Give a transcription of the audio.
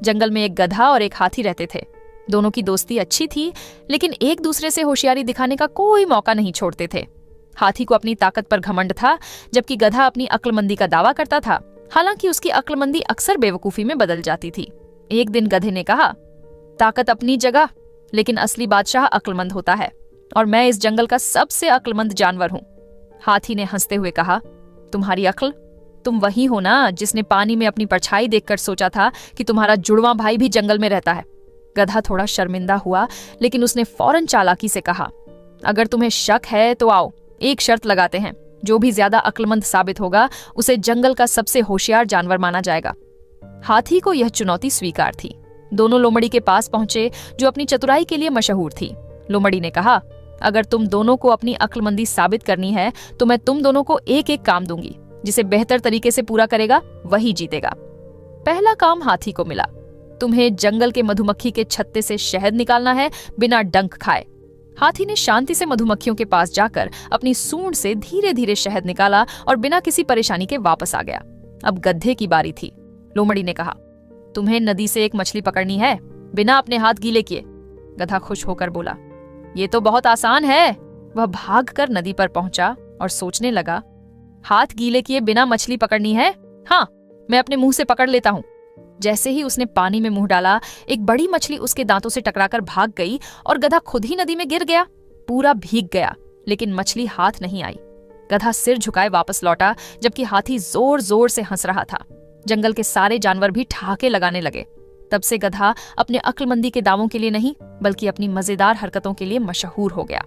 जंगल में एक गधा और एक हाथी रहते थे। दोनों की दोस्ती अच्छी थी, लेकिन एक दूसरे से होशियारी दिखाने का कोई मौका नहीं छोड़ते थे। हाथी को अपनी ताकत पर घमंड था, जबकि गधा अपनी अक्लमंदी का दावा करता था। हालांकि उसकी अक्लमंदी अक्सर बेवकूफी में बदल जाती थी। एक दिन गधे ने कहा, ताकत अपनी जगह, लेकिन असली बादशाह अक्लमंद होता है, और मैं इस जंगल का सबसे अक्लमंद जानवर हूं। हाथी ने हंसते हुए कहा, तुम्हारी अक्ल? तुम वही हो ना जिसने पानी में अपनी परछाई देखकर सोचा था कि तुम्हारा जुड़वां भाई भी जंगल में रहता है। गधा थोड़ा शर्मिंदा हुआ, लेकिन उसने फौरन चालाकी से कहा, अगर तुम्हें शक है तो आओ, एक शर्त लगाते हैं। जो भी ज्यादा अक्लमंद साबित होगा उसे जंगल का सबसे होशियार जानवर माना जाएगा। हाथी को यह चुनौती स्वीकार थी। दोनों लोमड़ी के पास पहुंचे, जो अपनी चतुराई के लिए मशहूर थी। लोमड़ी ने कहा, अगर तुम दोनों को अपनी अक्लमंदी साबित करनी है तो मैं तुम दोनों को एक एक काम दूंगी। जिसे बेहतर तरीके से पूरा करेगा वही जीतेगा। पहला काम हाथी को मिला। तुम्हें जंगल के मधुमक्खी के छत्ते से शहद निकालना है बिना डंक खाए। हाथी ने शांति से मधुमक्खियों के पास जाकर अपनी सूंड से धीरे धीरे शहद निकाला और बिना किसी परेशानी के वापस आ गया। अब गधे की बारी थी। लोमड़ी ने कहा, तुम्हें नदी से एक मछली पकड़नी है बिना अपने हाथ गीले किए। गधा खुश होकर बोला, ये तो बहुत आसान है। वह भागकर नदी पर पहुंचा और सोचने लगा, हाथ गीले किए बिना मछली पकड़नी है? हाँ, मैं अपने मुंह से पकड़ लेता हूं। जैसे ही उसने पानी में मुंह डाला, एक बड़ी मछली उसके दांतों से टकराकर भाग गई और गधा खुद ही नदी में गिर गया। पूरा भीग गया, लेकिन मछली हाथ नहीं आई। गधा सिर झुकाए वापस लौटा, जबकि हाथी जोर जोर से हंस रहा था। जंगल के सारे जानवर भी ठहाके लगाने लगे। तब से गधा अपने अक्लमंदी के दावों के लिए नहीं, बल्कि अपनी मजेदार हरकतों के लिए मशहूर हो गया।